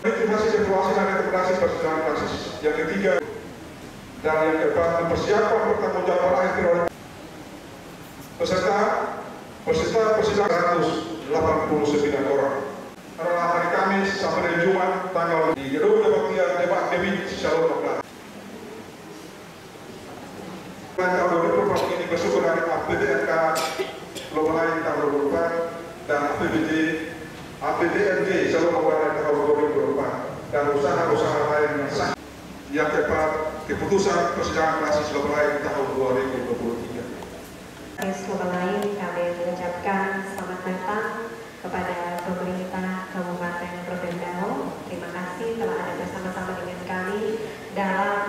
Legitimasi evaluasi dan rekomendasi persidangan kasus. Yang ketiga dan yang keempat, mempersiapkan pertanggungjawaban akhir oleh peserta persidangan 189 orang. Adalah hari Kamis sampai hari Jumat tanggal di gedung debat debit secara 12. Tahun 2020 ini bersumber dari APBNK Global Lain tahun 2024 dan APBND seluruh Global tahun 2024 dan usaha-usaha lain yang sah. Yang keempat, keputusan persidangan klasis Global Lain tahun 2023. Global Lain kami mengucapkan selamat datang kepada pemerintah Kabupaten Rotendao. Terima kasih telah ada bersama-sama dengan kami dalam.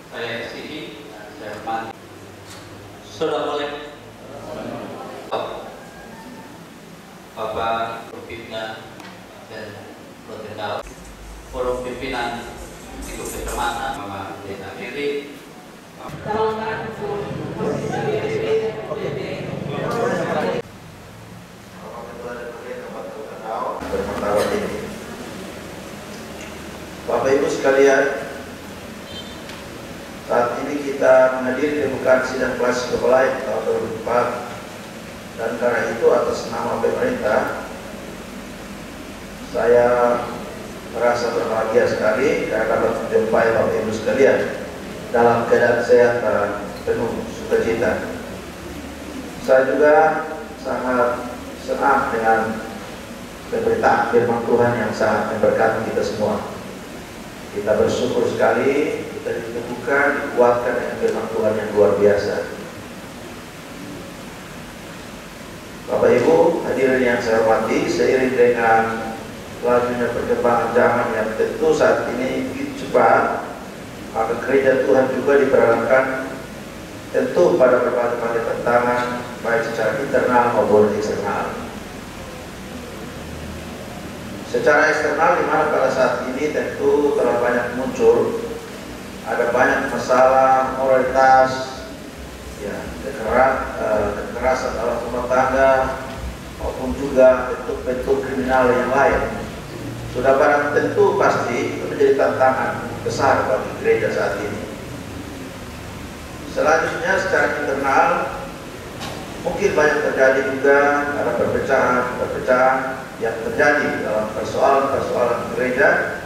Saya STI, saya hormati. Sudah boleh Bapak Pimpinan dan Rotendao, forum pimpinan itu kecamatan, Mama Desa Miri. Bermartabat ini. Bapak Ibu sekalian, saat ini kita menghadiri pembukaan sidang kelas Global Lain tahun 2004 dan karena itu atas nama pemerintah saya merasa berbahagia sekali karena dapat menjumpai Bapak Ibu sekalian dalam keadaan sehat dan penuh sukacita. Saya juga sangat senang dengan pemberitaan firman Tuhan yang sangat memberkati kita semua. Kita bersyukur sekali kita ditemukan, dikuatkan dengan firman Tuhan yang luar biasa. Bapak Ibu hadirin yang saya hormati, seiring dengan lajunya perkembangan zaman yang tentu saat ini begitu cepat, maka gereja Tuhan juga diperhadapkan tentu pada berbagai tantangan baik secara internal maupun eksternal. Secara eksternal, di mana pada saat ini tentu telah banyak muncul, ada banyak masalah moralitas, ya, kekerasan dalam rumah tangga maupun juga bentuk-bentuk kriminal yang lain. Sudah barang tentu pasti itu menjadi tantangan besar bagi gereja saat ini. Selanjutnya secara internal mungkin banyak terjadi juga ada perpecahan yang terjadi dalam persoalan gereja,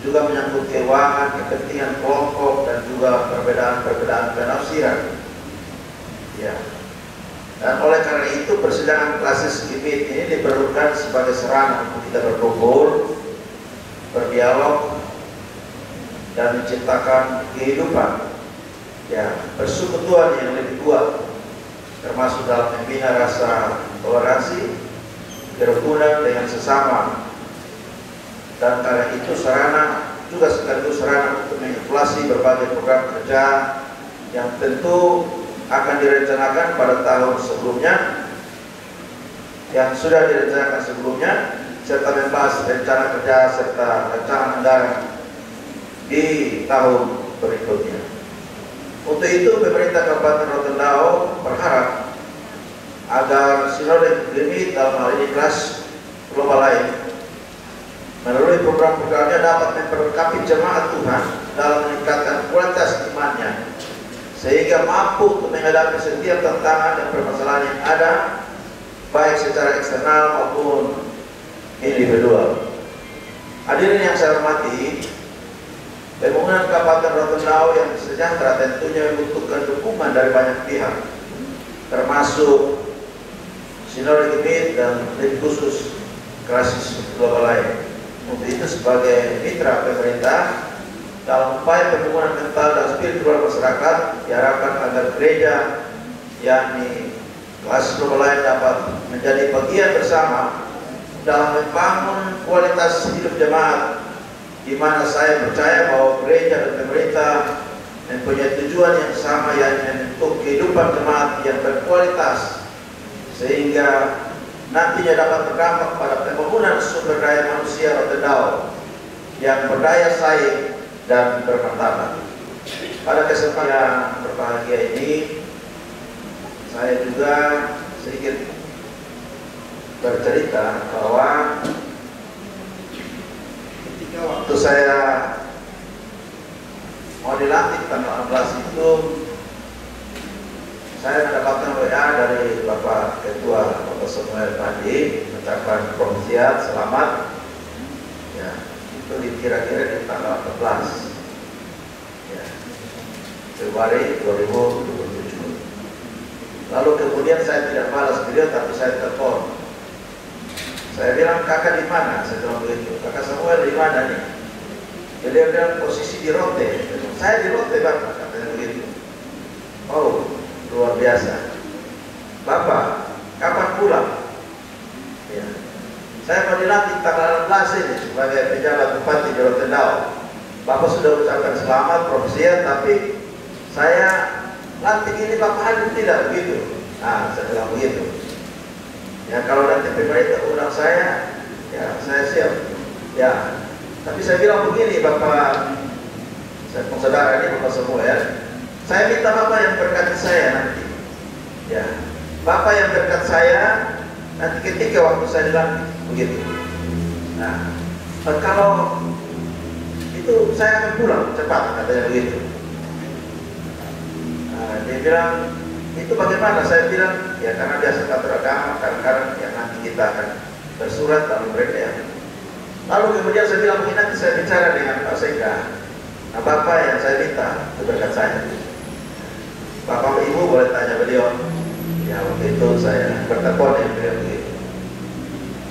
juga menyangkut keuangan, kepentingan kelompok dan juga perbedaan penafsiran. Ya. Dan oleh karena itu persidangan klasis GIMIT ini diperlukan sebagai sarana untuk kita berkumpul, berdialog, dan menciptakan kehidupan, ya, persekutuan yang lebih kuat, termasuk dalam membina rasa toleransi, kerukunan dengan sesama. Dan karena itu sarana juga sekaligus sarana untuk mengevaluasi berbagai program kerja yang tentu akan direncanakan pada tahun sebelumnya, yang sudah direncanakan sebelumnya, serta membahas rencana kerja serta rencana anggaran di tahun berikutnya. Untuk itu pemerintah Kabupaten Rotendao berharap agar sinode GIMIT dalam hal ini kelas Global Lain melalui program-programnya dapat memperlengkapi jemaat Tuhan dalam meningkatkan kualitas imannya, sehingga mampu untuk menghadapi setiap tantangan dan permasalahan yang ada, baik secara eksternal maupun individual. Hadirin yang saya hormati, pembangunan Kabupaten Rotendao yang sejahtera tentunya membutuhkan dukungan dari banyak pihak, termasuk sinode GIMIT dan lebih khusus klasis Global Lain. Untuk itu sebagai mitra pemerintah dalam upaya pembangunan mental dan spiritual masyarakat, diharapkan agar gereja yakni klasis Global Lain dapat menjadi bagian bersama dalam membangun kualitas hidup jemaat, di mana saya percaya bahwa gereja dan pemerintah mempunyai tujuan yang sama, yakni membentuk kehidupan jemaat yang berkualitas sehingga nantinya dapat berdampak pada pembangunan sumber daya manusia Rotendao yang berdaya saing dan bermartabat. Pada kesempatan yang berbahagia ini, saya juga sedikit bercerita bahwa ketika waktu saya mau dilantik tanggal 16 itu, saya mendapatkan WA dari Bapak Ketua Bapak Samuel Pandi mengucapkan promosi selamat. Ya, itu kira-kira di tanggal 14 ya, Februari 2027. Lalu kemudian saya tidak balas beliau, tapi saya telepon. Saya bilang, kakak di mana? Saya bilang begitu. Kakak Samuel di mana nih? Beliau bilang posisi di Rote. Saya di Rote, Bapak, katanya begitu. Oh, luar biasa. Bapak, kapan pulang? Ya. Saya mau dilantik tanggal 16 ini sebagai pejabat bupati di Rotendao. Bapak sudah ucapkan selamat promosi, tapi saya lantik ini Bapak hadir tidak begitu? Nah, saya bilang begitu. Ya, kalau nanti pemerintah undang saya, ya saya siap. Ya, tapi saya bilang begini, Bapak, saudara ini Bapak semua ya. Saya minta Bapak yang berkati saya nanti. Ya, Bapak yang berkat saya nanti ketika waktu saya dilantik begitu. Nah, kalau itu saya akan pulang cepat, katanya begitu. Nah, dia bilang, itu bagaimana? Saya bilang, ya karena biasa kantor agama, kadang-kadang ya nanti kita akan bersurat lalu mereka ya. Lalu kemudian saya bilang, mungkin nanti saya bicara dengan Pak Sekda. Nah, Bapak yang saya minta itu berkat saya. Bapak Ibu boleh tanya beliau. Ya waktu itu saya bertelepon dengan beliau begitu.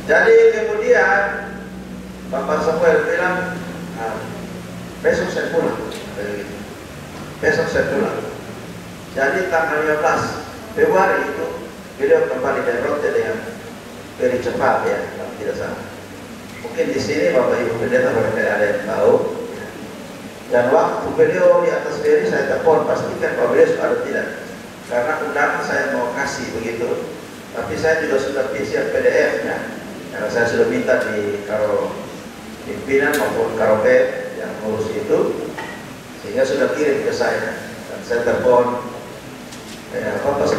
Jadi kemudian Bapak Samuel bilang, besok saya pulang. Besok saya pulang. Jadi tanggal 15 Februari itu beliau kembali dari Rote dengan very cepat ya, kalau tidak salah. Mungkin di sini Bapak Ibu pendeta barangkali ada yang tahu. Dan waktu beliau di atas ferry saya telepon pastikan bahwa beliau sudah ada tidak. Karena undangan saya mau kasih begitu. Tapi saya juga sudah siap PDF-nya. Karena saya sudah minta di karo pimpinan maupun karopet yang ngurus itu, sehingga sudah kirim ke saya. Dan saya telepon, ya Bapak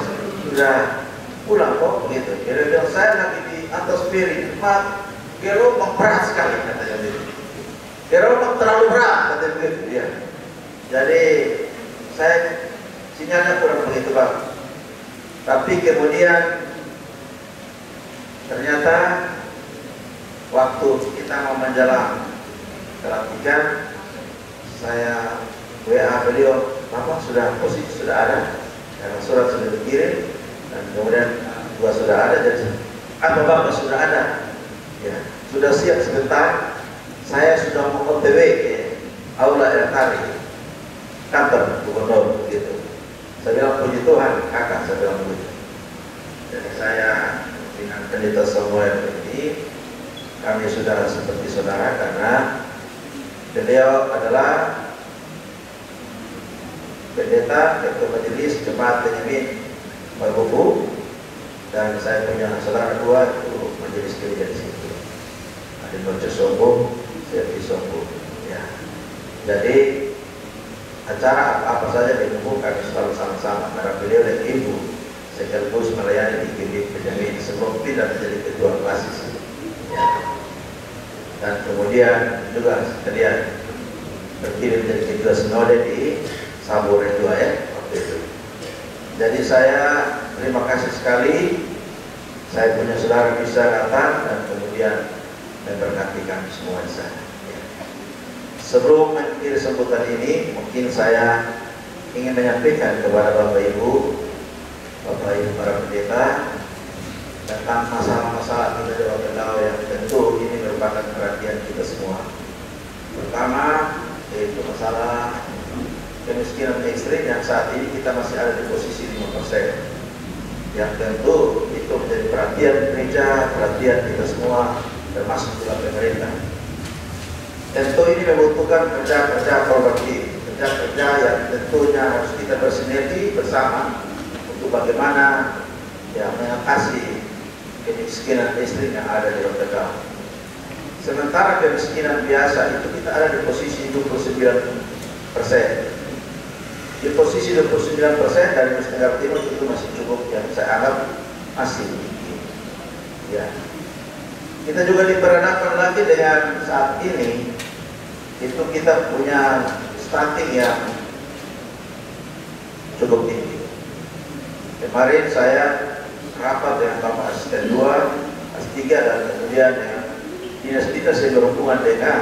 sudah pulang kok begitu. Dia bilang saya lagi di atas ferry, Pak, gelombang berat sekali katanya begitu. Gelombang terlalu berat katanya begitu dia. Jadi saya sinyalnya kurang begitu Pak. Tapi kemudian ternyata waktu kita mau menjelang pelantikan, saya WA beliau, Bapak sudah posisi sudah ada. Karena surat sudah dikirim dan kemudian juga sudah ada, jadi apa Bapak sudah ada ya, sudah siap sebentar, saya sudah mau OTW ke Aula Ertari kantor gubernur gitu. Saya bilang puji Tuhan kakak, saya bilang begitu. Jadi saya dengan pendeta Samuel ini kami sudah seperti saudara karena beliau adalah pendeta Ketua Majelis Jemaat Benyamin Marbuku, dan saya punya saudara dua itu majelis gereja di situ. Ada Noce Sombong, saya di Sombong. Ya. Jadi acara apa saja di Lumbung kami selalu sama-sama karena beliau dan ibu sekaligus melayani di GBI Benyamin sebelum pindah menjadi ketua klasis. Ya. Dan kemudian juga sekalian berkirim menjadi ketua sinode di Sabur juga ya waktu itu. Jadi saya terima kasih sekali. Saya punya saudara bisa datang dan kemudian memberkati kami semua di sana. Ya. Sebelum mengakhiri sambutan ini, mungkin saya ingin menyampaikan kepada Bapak Ibu para pendeta tentang masalah-masalah kita di Rotendao yang tentu ini merupakan perhatian kita semua. Pertama, yaitu masalah kemiskinan ekstrim yang saat ini kita masih ada di posisi 5%. Yang tentu itu menjadi perhatian gereja, perhatian kita semua, termasuk juga pemerintah. Tentu ini membutuhkan kerja-kerja kolektif, kerja-kerja yang tentunya harus kita bersinergi bersama untuk bagaimana ya mengatasi kemiskinan ekstrim yang ada di Rotendao. Sementara kemiskinan biasa itu kita ada di posisi 29%. Di posisi 29% dari Nusa Tenggara Timur itu masih cukup, yang saya anggap masih tinggi. Ya. Kita juga diperhadapkan lagi dengan saat ini itu kita punya stunting yang cukup tinggi. Kemarin saya rapat dengan Bapak Asisten 2, S3 dan kemudian dengan dinas-dinas yang berhubungan dengan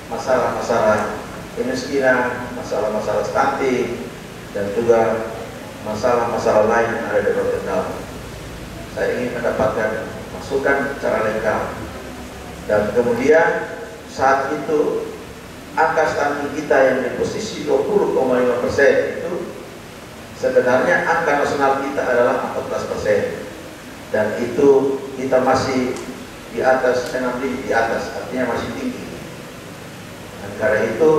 masalah-masalah kemiskinan, masalah-masalah stunting, dan juga masalah-masalah lain yang ada di Rotendao. Saya ingin mendapatkan masukan secara lengkap. Dan kemudian saat itu angka stunting kita yang di posisi 20,5% itu sebenarnya angka nasional kita adalah 14%. Dan itu kita masih di atas, di atas, artinya masih tinggi. Dan karena itu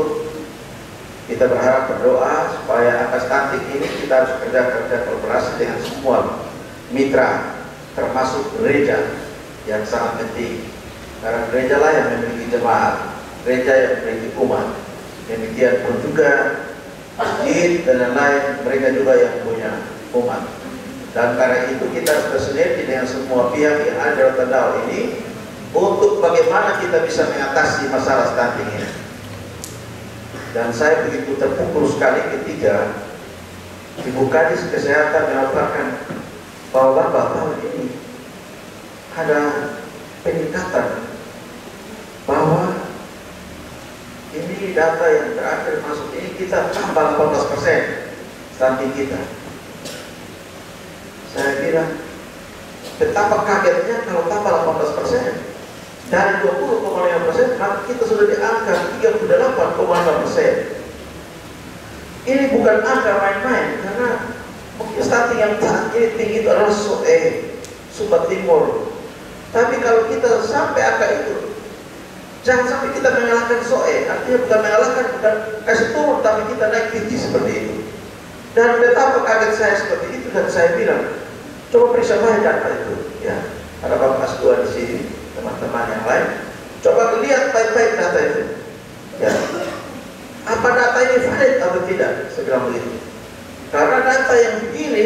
kita berharap berdoa supaya angka stunting ini kita harus kerja kolaborasi dengan semua mitra, termasuk gereja yang sangat penting. Karena gereja lah yang memiliki jemaat, gereja yang memiliki umat. Demikian pun juga masjid dan lain-lain, mereka juga yang punya umat. Dan karena itu kita harus bersinergi dengan semua pihak yang ada di Rotendao ini untuk bagaimana kita bisa mengatasi masalah stunting ini. Dan saya begitu terpukul sekali ketika Ibu Kadis Kesehatan melaporkan bahwa tahun ini ada peningkatan, bahwa ini data yang terakhir masuk ini kita tambah 18% stunting kita. Saya bilang betapa kagetnya kalau tambah 18%. Dari 20,5% maka kita sudah di angka 38,5%. Ini bukan angka main-main, karena stunting yang ini tinggi itu adalah Sumba Timur. Tapi kalau kita sampai angka itu, jangan sampai kita mengalahkan artinya bukan mengalahkan, bukan kasih turun, tapi kita naik tinggi seperti itu. Dan betapa kaget saya seperti itu, dan saya bilang, coba periksa data itu, ya. Ada Bapak S2 di sini, teman-teman yang lain, coba lihat baik-baik data itu, ya. Apa data ini valid atau tidak? Saya bilang begitu. Karena data yang begini,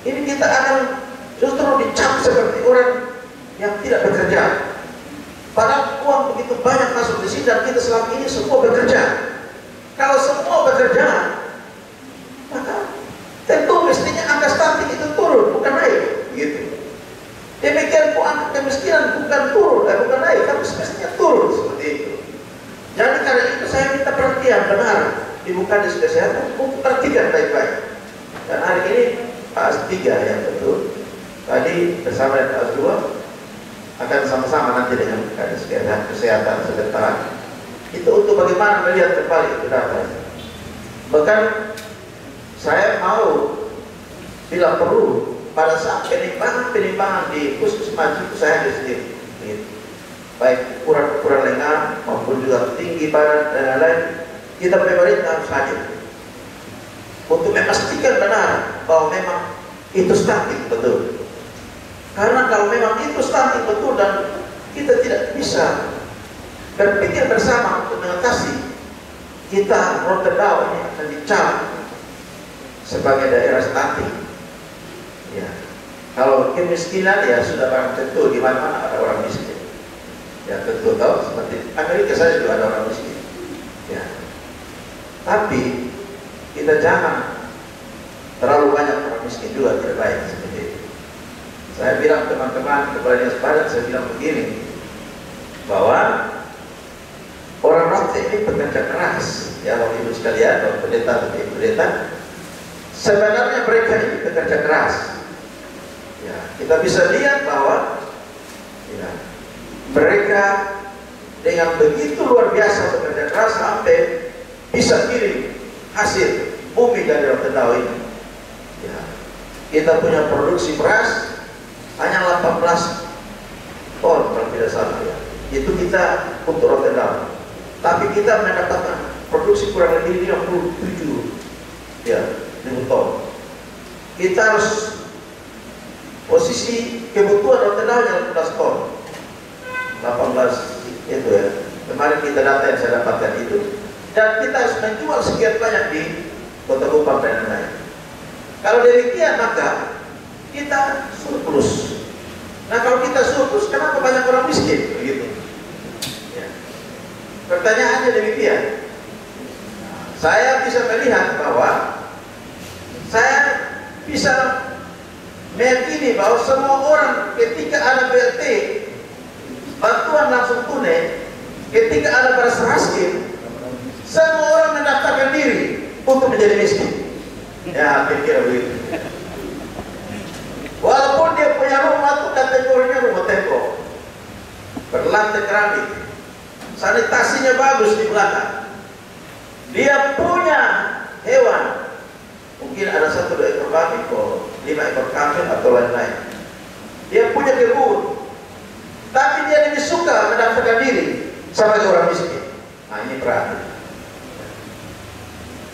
ini kita akan justru dicap seperti orang yang tidak bekerja. Padahal uang begitu banyak masuk di sini dan kita selama ini semua bekerja. Kalau semua bekerja, maka tentu mestinya angka stunting itu turun, bukan naik, gitu. Demikian pun angka kemiskinan bukan turun, bukan naik, tapi semestinya turun seperti itu. Jadi karena itu saya minta perhatian benar Ibu Kadis Kesehatan untuk perhatikan baik-baik. Dan hari ini Pak S3 yang betul tadi bersama dengan Pak S2 akan sama-sama nanti dengan Kadis Kesehatan sebentar itu untuk bagaimana melihat kembali itu data. Bahkan saya mau bila perlu pada saat penimbangan di puskesmas itu saya di sini, gitu. Baik ukuran lengan maupun juga tinggi badan dan lain-lain, kita pemerintah harus hadir untuk memastikan benar bahwa memang itu stunting betul. Karena kalau memang itu stunting betul dan kita tidak bisa berpikir bersama untuk mengatasi, kita Rotendao ini akan dicap sebagai daerah stunting. Ya, kalau kemiskinan ya sudah barang tentu di mana-mana ada orang miskin. Ya tentu tahu seperti Amerika saja juga ada orang miskin. Ya, tapi kita jangan terlalu banyak orang miskin juga, tidak baik seperti itu. Saya bilang teman-teman kepada Dinas Padat, saya bilang begini, bahwa orang Rote ini bekerja keras, ya Bapak Ibu sekalian, Bapak Pendeta, sebenarnya mereka ini bekerja keras. Ya, kita bisa lihat bahwa ya, mereka dengan begitu luar biasa bekerja keras sampai bisa kirim hasil bumi dari Rotendao ini. Ya, kita punya produksi beras hanya 18 ton kalau tidak salah ya. Itu kita untuk Rotendao. Tapi kita mendapatkan produksi kurang lebih 57 ya, ribu ton. Kita harus posisi kebutuhan Rotendao yang 18 ton. 18 itu ya. Kemarin kita data yang saya dapatkan itu. Dan kita harus menjual sekian banyak di Kota Kupang dan lain-lain. Kalau demikian maka kita surplus. Nah kalau kita surplus, kenapa banyak orang miskin? Begitu. Ya. Pertanyaannya demikian. Saya bisa melihat bahwa saya bisa meyakini bahwa semua orang ketika ada BLT bantuan langsung tunai, ketika ada beras raskin, semua orang mendaftarkan diri untuk menjadi miskin. Ya, pikir begitu. Walaupun dia punya rumah itu kategorinya rumah tembok, berlantai keramik, sanitasinya bagus di belakang, dia punya hewan, mungkin ada 1-2 ekor babi, 5 ekor kambing atau lain-lain. Dia punya kebun, tapi dia lebih suka mendaftarkan diri sebagai orang miskin. Nah ini berarti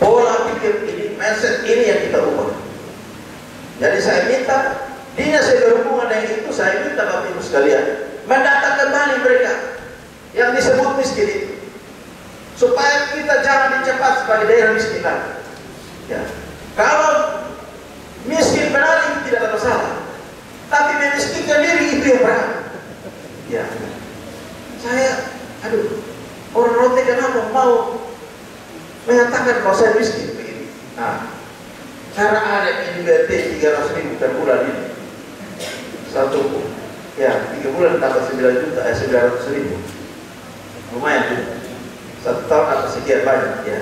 pola pikir ini, mindset ini yang kita ubah. Jadi saya minta, dinas saya berhubungan dengan itu, saya minta Bapak Ibu sekalian mendata kembali mereka yang disebut miskin itu, supaya kita jangan dicepat sebagai daerah miskin lagi. Ya. Kalau miskin benar itu tidak ada masalah, tapi memiskinkan diri itu yang berat. Ya, saya, orang rote kenapa mau mengatakan kalau saya miskin begini? Nah, karena ada NBT 300.000 per bulan ini, ya 3 bulan tambah 900.000, lumayan tuh, 1 tahun atau sekian banyak ya.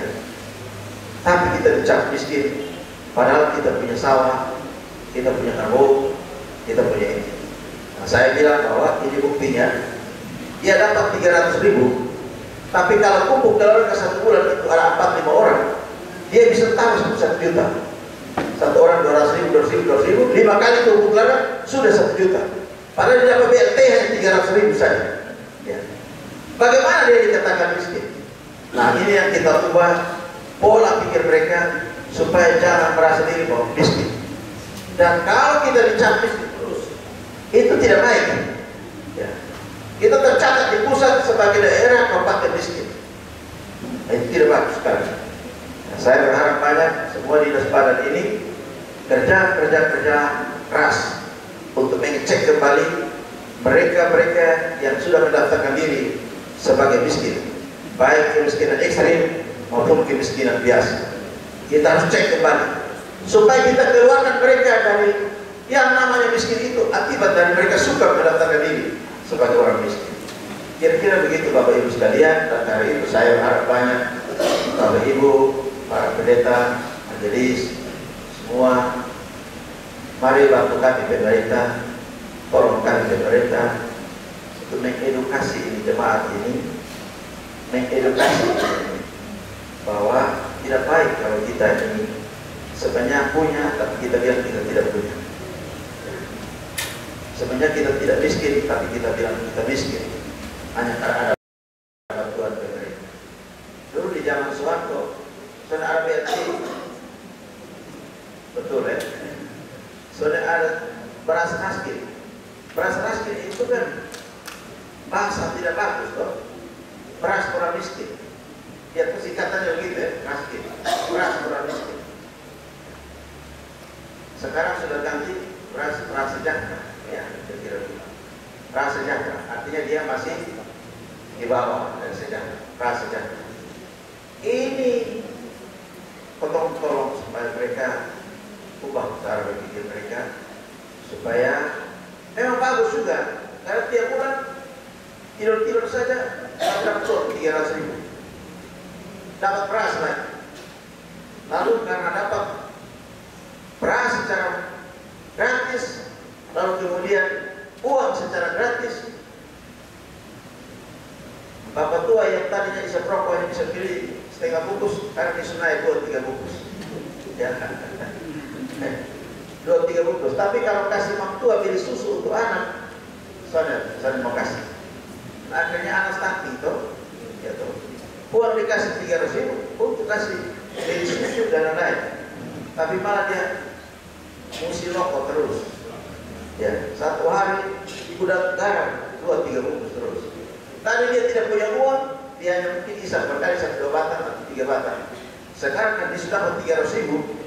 Tapi kita dicap miskin, padahal kita punya sawah, kita punya karbon, kita punya ini. Nah, saya bilang bahwa ini buktinya, dia dapat 300.000, tapi kalau kumpul dalam 1 bulan itu ada 4-5 orang, dia bisa taruh 1 juta. 1 orang 200.000, 5 kali kumpulan sudah 1 juta. Padahal dia dapat BLT hanya 300.000 saja. Ya. Bagaimana dia dikatakan miskin? Nah ini yang kita ubah pola pikir mereka supaya jangan merasa diri bahwa miskin. Dan kalau kita dicap miskin terus, itu tidak baik. Ya. Kita tercatat di pusat sebagai daerah kabupaten miskin. Nah, itu tidak bagus sekali. Nah, saya berharap banyak semua dinas badan ini kerja keras untuk mengecek kembali mereka-mereka yang sudah mendaftarkan diri sebagai miskin, baik kemiskinan ekstrim maupun kemiskinan biasa. Kita harus cek kembali supaya kita keluarkan mereka dari yang namanya miskin itu akibat dari mereka suka mendaftarkan diri sebagai orang miskin. Kira-kira begitu Bapak Ibu sekalian. Dan hari itu saya berharap banyak Bapak Ibu, para pendeta, majelis, semua, mari bantu kami pemerintah, tolong kami pemerintah untuk mengedukasi ini jemaat ini, mengedukasi bahwa tidak baik kalau kita ini sebenarnya punya tapi kita bilang kita tidak punya. Sebenarnya kita tidak miskin tapi kita bilang kita miskin hanya karena ada bantuan pemerintah. Dulu di zaman Soeharto sudah ada BLT, betul ya? Sudah ada beras raskin. Beras raskin itu kan bahasa tidak bagus toh. Beras orang miskin. Ya singkatannya begitu ya, raskin. Beras orang miskin. Sekarang sudah ganti beras sejahtera. Ya, kira-kira begitu. Beras sejahtera, artinya dia masih di bawah dari sejahtera. Beras sejahtera. Ini tolong supaya mereka ubah cara berpikir mereka supaya memang bagus juga karena tiap bulan tidur saja dapat 300.000 dapat beras lagi. Lalu karena dapat beras secara gratis, lalu kemudian uang secara gratis, bapak tua yang tadinya isap rokok yang bisa beli setengah bungkus karena disunai 2-3 bungkus ya 2-3 bungkus. Tapi kalau kasih mak tua beli susu untuk anak, saya mau kasih. Nah, akhirnya anak stunting tuh, ya tuh. Uang dikasih 300.000 untuk kasih beli susu dan lain-lain. Tapi malah dia mesti rokok terus. Ya, 1 hari udah garam 2-3 bungkus terus. Tadi dia tidak punya uang, dia hanya mungkin isap berkali 1-2 batang atau 3 batang. Sekarang kan dia sudah 300.000,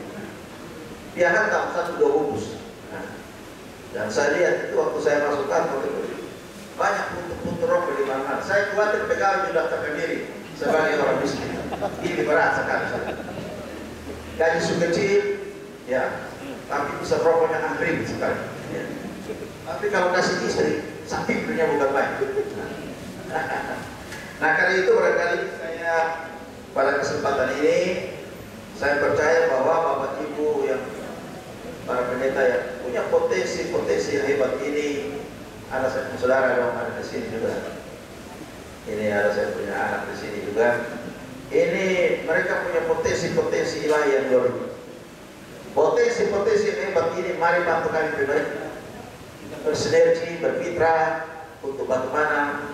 dia hantam 1-2 bungkus. Nah, Dan saya lihat itu waktu saya masuk kantor itu banyak puntung-puntung rokok di mana-mana. Saya khawatir PKW mendaftarkan diri sebagai orang miskin. Ini berat sekali. Gaji sudah kecil, ya, tapi bisa rokoknya antri sekali. Ya. Tapi kalau kasih istri, sampingnya bukan main. Nah, karena itu barangkali saya pada kesempatan ini saya percaya bahwa Bapak Ibu yang para pendeta yang punya potensi yang hebat ini, ada saya punya saudara dong, ada di sini juga. Ini ada saya punya anak di sini juga. Ini mereka punya potensi ilahi yang luar biasa. Potensi yang hebat ini, mari bantu kami pemerintah bersinergi, bermitra untuk bagaimana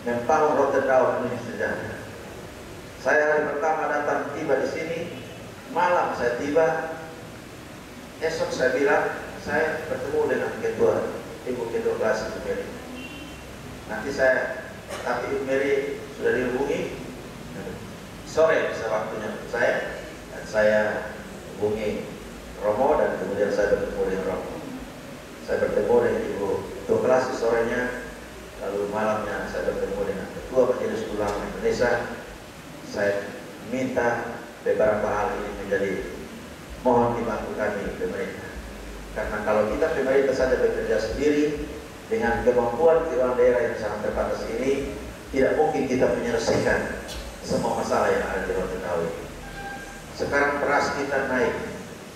membangun Rotterdam Indonesia sejahtera. Saya hari pertama datang tiba di sini, malam saya tiba, esok saya bilang saya bertemu dengan Ibu Ketua Kelas Ibu Mary. Nanti tapi Ibu Mary sudah dihubungi, sore bisa waktunya saya, dan saya hubungi Romo, dan kemudian saya bertemu dengan Romo. Saya bertemu dengan Ibu Ketua Kelas sorenya, lalu malamnya saya bertemu dengan Ketua Majelis Ulama Indonesia. Saya minta beberapa hal ini menjadi mohon dibantu kami pemerintah. Karena kalau kita pemerintah saja bekerja sendiri dengan kemampuan keuangan daerah yang sangat terbatas ini, tidak mungkin kita menyelesaikan semua masalah yang ada di Rotterdam. Sekarang beras kita naik,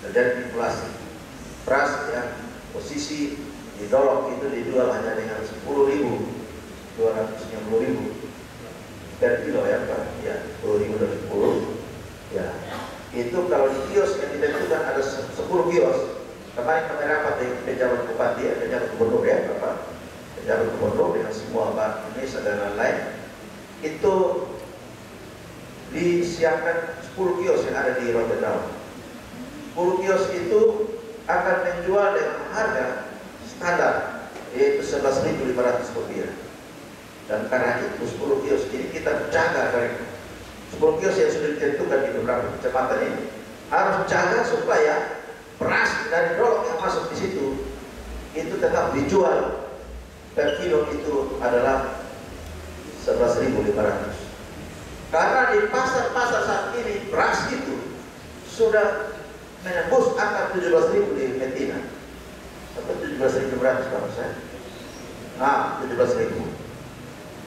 terjadi inflasi. Beras yang posisi di Dolok itu dijual hanya dengan 10.290.000 per kilo ya Pak, ya 10.000 dari 10, ya itu kalau di kios yang ditentukan ada 10 kios. Kemarin kami rapat di pejabat bupati, pejabat gubernur ya Bapak, pejabat gubernur dengan semua Bank Indonesia dan lain-lain, itu disiapkan 10 kios yang ada di Rotterdam. 10 kios itu akan menjual dengan harga standar yaitu 11.500 rupiah. Dan karena itu 10 kios ini kita jaga dari 10 kios yang sudah ditentukan di beberapa kecamatan ini harus jaga supaya beras dari Dolok yang masuk di situ itu tetap dijual per kilo itu adalah 11.500. Karena di pasar-pasar saat ini beras itu sudah menembus angka 17.000 di Metina atau 17.500 kalau saya. Nah, 17.000.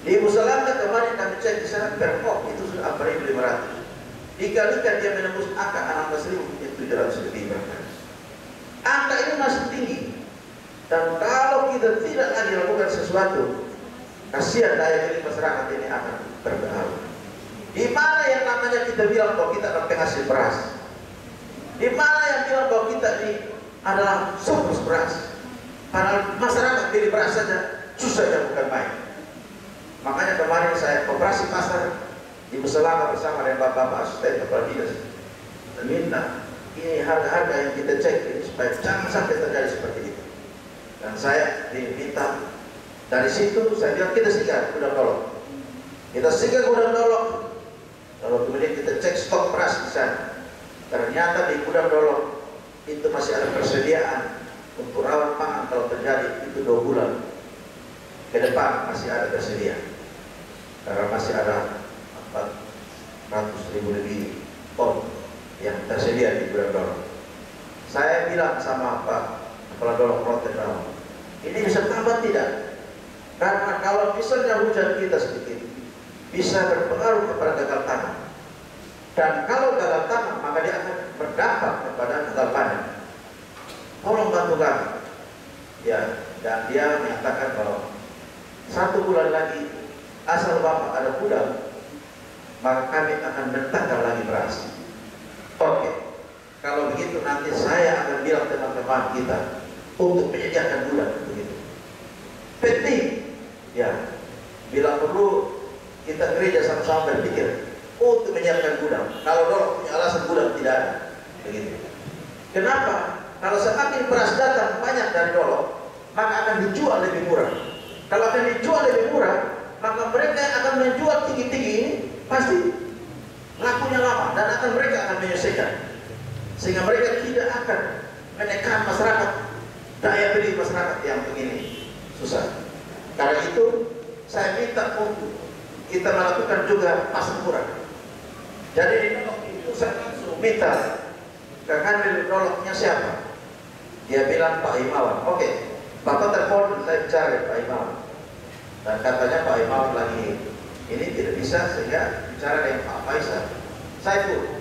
Di Musalangka kemarin kami cek di sana per kop itu sudah 4.500. Dikalikan dia menembus angka 16.700 lebih bahkan. Angka ini masih tinggi. Dan kalau kita tidak lagi lakukan sesuatu, kasihan daya beli masyarakat ini akan berpengaruh. Di mana yang namanya kita bilang bahwa kita adalah penghasil beras? Di mana yang bilang bahwa kita ini adalah surplus beras? Padahal masyarakat beli beras saja susahnya bukan main. Makanya kemarin saya operasi pasar di Musalangka bersama dengan Bapak Asisten Kepala Dinas dan minta ini harga-harga yang kita cek ini supaya jangan sampai terjadi seperti itu. Dan saya diminta dari situ saya bilang kita singgah gudang Dolok. Kita singgah gudang Dolok. Lalu kemudian kita cek stok beras di sana. Ternyata di gudang Dolok itu masih ada persediaan untuk rawat pangan kalau terjadi itu 2 bulan ke depan masih ada tersedia. Karena masih ada 400.000 lebih ton yang tersedia di gudang Dolok. Saya bilang sama Pak Kepala Dolok Rotterdam, ini bisa tambah tidak? Karena kalau misalnya hujan kita sedikit, bisa berpengaruh kepada gagal tanam. Dan kalau gagal tanam, maka dia akan berdampak kepada gagal panen. Tolong bantu kami. Ya, dan dia menyatakan bahwa 1 bulan lagi asal Bapak ada gudang, maka kami akan mendatangkan lagi beras. Oke, kalau begitu nanti saya akan bilang teman-teman kita untuk menyediakan gudang begitu. Penting, ya. Bila perlu kita gereja sama-sama berpikir untuk menyiapkan gudang. Kalau Dolok punya alasan gudang tidak ada, begitu. Kenapa? Kalau semakin beras datang banyak dari Dolok, maka akan dijual lebih murah. Kalau akan dijual lebih murah, maka mereka yang akan menjual tinggi-tinggi ini pasti lakunya lama dan mereka akan menyelesaikan, sehingga mereka tidak akan menekan masyarakat daya beli masyarakat yang begini susah. Karena itu saya minta untuk kita melakukan juga pasar murah. Jadi di Nolok itu saya langsung minta ke kanwil Noloknya siapa? Dia bilang Pak Imawan. Oke, Bapak telepon, saya bicara Pak Imawan. Dan katanya Pak Imawan lagi ini tidak bisa, sehingga bicara dengan Pak Faisal.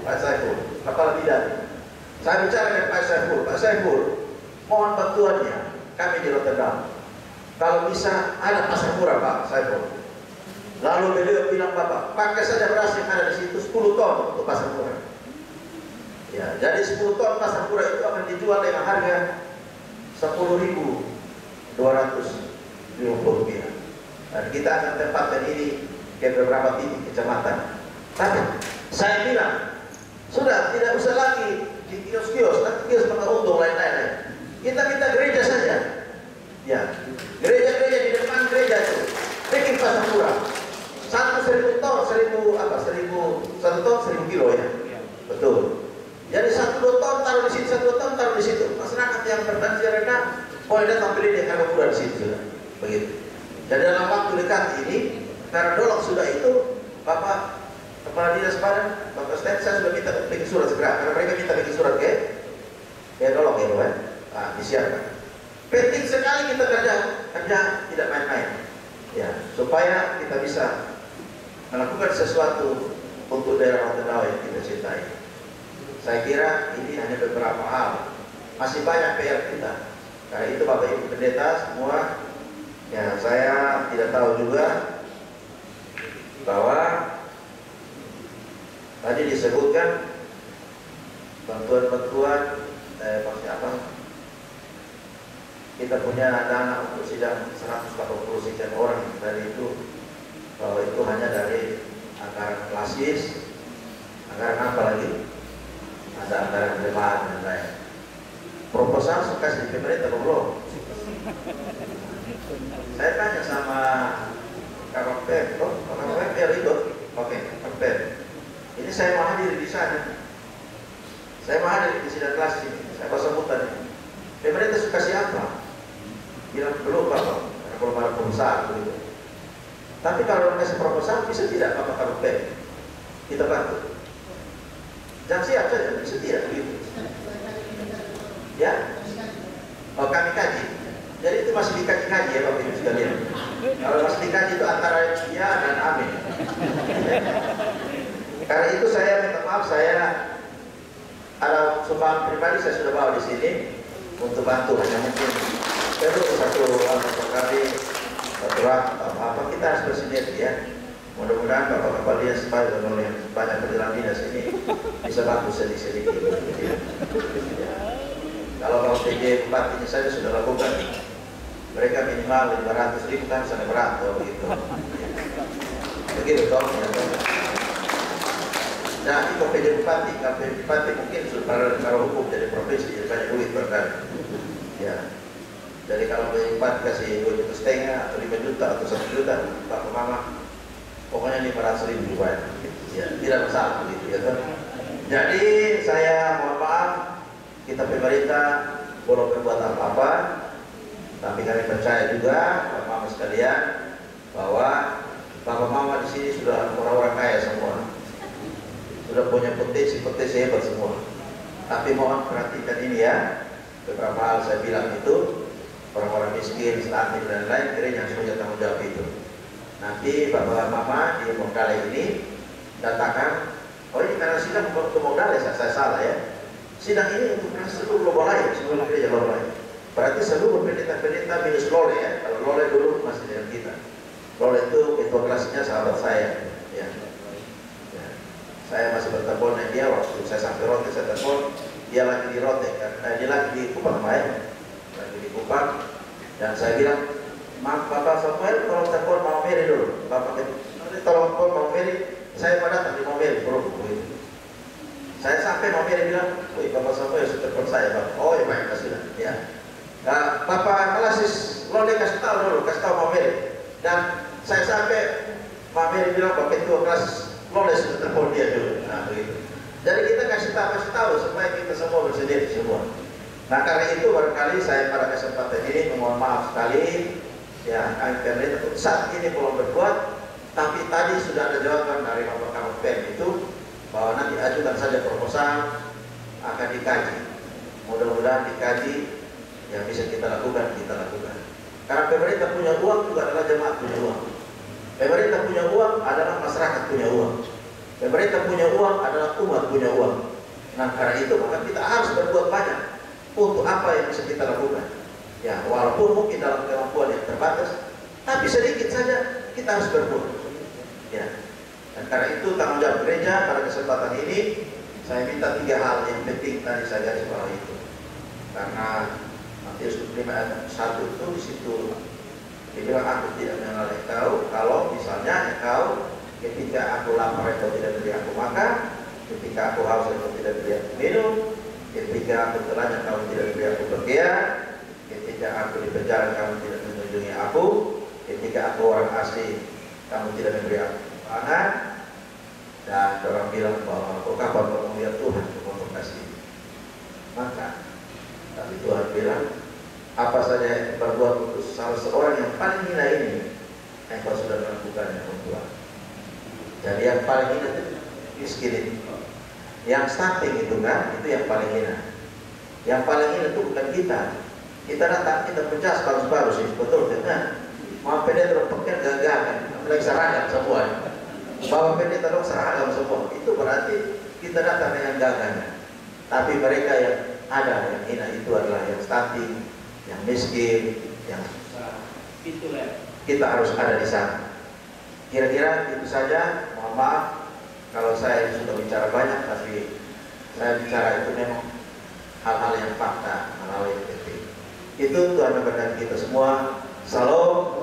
Pak Saiful, kepala bidang. Saya bicara dengan Pak Saiful, mohon bantuannya kami di Rotterdam. Kalau bisa ada pasar murah Pak Saiful. Lalu beliau bilang, Bapak, pakai saja beras yang ada di situ 10 ton untuk pasar murah. Ya, jadi 10 ton pasar murah itu akan dijual dengan harga 10.250 rupiah. Dan kita akan tempatkan ini ke beberapa titik kecamatan. Tapi saya bilang, sudah tidak usah lagi di kios-kios, nanti kios untung lain-lain. Kita minta gereja saja. Ya, gereja-gereja di depan gereja itu bikin pasar murah. 1.000 ton, 1 ton 1.000 kilo ya. Betul. Jadi 1-2 ton taruh di situ, 1 ton taruh di situ. Masyarakat yang berpenghasilan rendah boleh datang beli di harga murah di situ. Begitu. Jadi dalam waktu dekat ini, karena Nolok sudah itu, Bapak Kepala Dinas Padang, Bapak Stan, saya sudah minta bikin surat segera. Karena mereka minta bikin surat ke Nolok ya, Pak. Nah, disiapkan. Penting sekali kita kerja tidak main-main. Ya, supaya kita bisa melakukan sesuatu untuk daerah Rotterdam yang kita cintai. Saya kira ini hanya beberapa hal, masih banyak PR kita. Karena itu Bapak Ibu Pendeta semua, ya saya tidak tahu juga bahwa tadi disebutkan bantuan-bantuan maksudnya apa? Kita punya dana untuk sidang 180 sekian orang, dari itu bahwa itu hanya dari anggaran klasis, anggaran apa lagi? Ada anggaran jemaat dan lain. Proposal suka di pemerintah belum? Saya tanya sama Kakak Pem, Kakak Pem ya ribut, oke, Kakak Pem. Ini saya mau hadir di sana. Saya mau hadir di sidang klasis ini. Saya pasang sambutan. Pemerintah suka siapa? Bilang belum Bapak, karena belum ada perusahaan begitu. Tapi kalau kasih proposal bisa tidak Bapak Kakak Pem? Kita bantu. Jangan siap saja, bisa tidak begitu. Ya? Oh, kami kaji. Jadi itu masih dikaji-kaji ya Bapak Ibu sekalian. Kalau masih dikaji itu antara ya dan amin. Karena itu saya minta maaf, saya ada sumbangan pribadi saya sudah bawa di sini untuk bantu. Hanya mungkin perlu satu kali apa kita harus bersinergi ya. Mudah-mudahan Bapak Kepala Dinas supaya oleh banyak perjalanan dinas ini bisa bantu sedikit-sedikit. Ya. Kalau PJ Bupatinya saja sudah lakukan, mereka minimal 500.000 kan sana berat begitu. Begitu toh. Nah itu PJ Bupati, kalau PJ Bupati mungkin sudah hukum jadi provinsi jadi banyak duit berkali. Ya. Jadi kalau PJ Bupati kasih 2,5 juta atau 5 juta atau 1 juta, Bapak Mama pokoknya 500.000 juga ya, tidak masalah begitu ya kan. Jadi saya mohon maaf, kita pemerintah belum berbuat apa-apa, tapi kami percaya juga Bapak Mama sekalian bahwa Bapak Mama di sini sudah orang-orang kaya semua, sudah punya potensi hebat semua. Tapi mohon perhatikan ini ya, beberapa hal saya bilang itu orang-orang miskin, stunting dan lain gereja yang punya tanggung jawab itu. Nanti Bapak Mama di Mongkale ini datangkan, oh ini karena sidang untuk Mongkale saya salah ya. Sidang ini untuk seluruh Lobolayan, seluruh gereja Lobolayan. Berarti seluruh pendeta-pendeta minus Lole ya. Kalau Lole dulu masih dengan kita. Lole itu ketua kelasnya sahabat saya. Ya. Ya. Saya masih bertelepon dengan dia waktu saya sampai Rote, saya telepon dia lagi di Rote kan. Dia lagi di Kupang Main, lagi di Kupang. Dan saya bilang, Maaf Bapak Samuel, tolong telepon Mama Mary dulu. Bapak tolong telepon Mama Mary, saya mau datang di Mama Mary, saya sampai Mama Mary bilang, wih Bapak Samuel sudah telepon saya Bapak. Oh ya baik, sudah. Ya. Nah, Bapak Kelasis, Lole kasih tahu dulu, kasih tahu Mama Mary. Dan saya sampai Mama Mary bilang Bapak Ketua Kelas Lole sudah telepon dia dulu. Nah begitu. Jadi kita kasih tahu supaya kita semua bersedia semua. Nah, karena itu barangkali saya pada kesempatan ini memohon maaf sekali ya, kami pemerintah saat ini belum berbuat, tapi tadi sudah ada jawaban dari Bapak Kabit PEM itu bahwa nanti ajukan saja proposal, akan dikaji. Mudah-mudahan dikaji yang bisa kita lakukan, kita lakukan. Karena pemerintah punya uang juga adalah jemaat punya uang. Pemerintah punya uang adalah masyarakat punya uang. Pemerintah punya uang adalah umat punya uang. Nah, karena itu maka kita harus berbuat banyak untuk apa yang bisa kita lakukan. Ya, walaupun mungkin dalam kemampuan yang terbatas, tapi sedikit saja kita harus berbuat. Ya. Dan karena itu tanggung jawab gereja pada kesempatan ini, saya minta 3 hal yang penting tadi saya garis bawahi itu. Karena Matius 5 ayat 1 itu di situ dibilang aku tidak mengenal engkau, kalau misalnya engkau ketika aku lapar engkau tidak beri aku makan, ketika aku haus engkau tidak beri aku minum, ketika aku telanjang kamu tidak beri aku berpakaian, ketika aku di penjara kamu tidak mengunjungi aku, ketika aku orang asing kamu tidak memberi aku pangan. Dan orang bilang bahwa kau kapan kau melihat Tuhan untuk kasih. Maka tapi Tuhan bilang apa saja yang berbuat untuk salah seorang yang paling hina ini, engkau sudah melakukannya untuk Tuhan. Jadi yang paling hina itu miskin itu. Yang stunting itu kan, itu yang paling hina. Yang paling hina itu bukan kita. Kita datang, kita pecah bagus-bagus sih, betul kan? Mau pendeta pakai gagal kan, apalagi seragam semua. Bawa pendeta dong seragam semua. Itu berarti kita datang dengan gagahnya. Tapi mereka yang ada yang hina itu adalah yang stunting, yang miskin, yang susah. Itulah kita harus ada di sana. Kira-kira itu saja. Mohon maaf kalau saya sudah bicara banyak, tapi saya bicara itu memang hal-hal yang fakta, hal-hal yang penting. Itu Tuhan memberkati kita semua. Salam.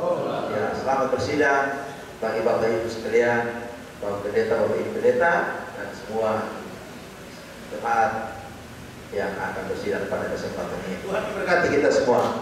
Ya, selamat bersidang bagi Bapak Ibu sekalian, Bapak Pendeta, Bapak Ibu Pendeta, dan semua jemaat yang akan bersidang pada kesempatan ini. Tuhan memberkati kita semua.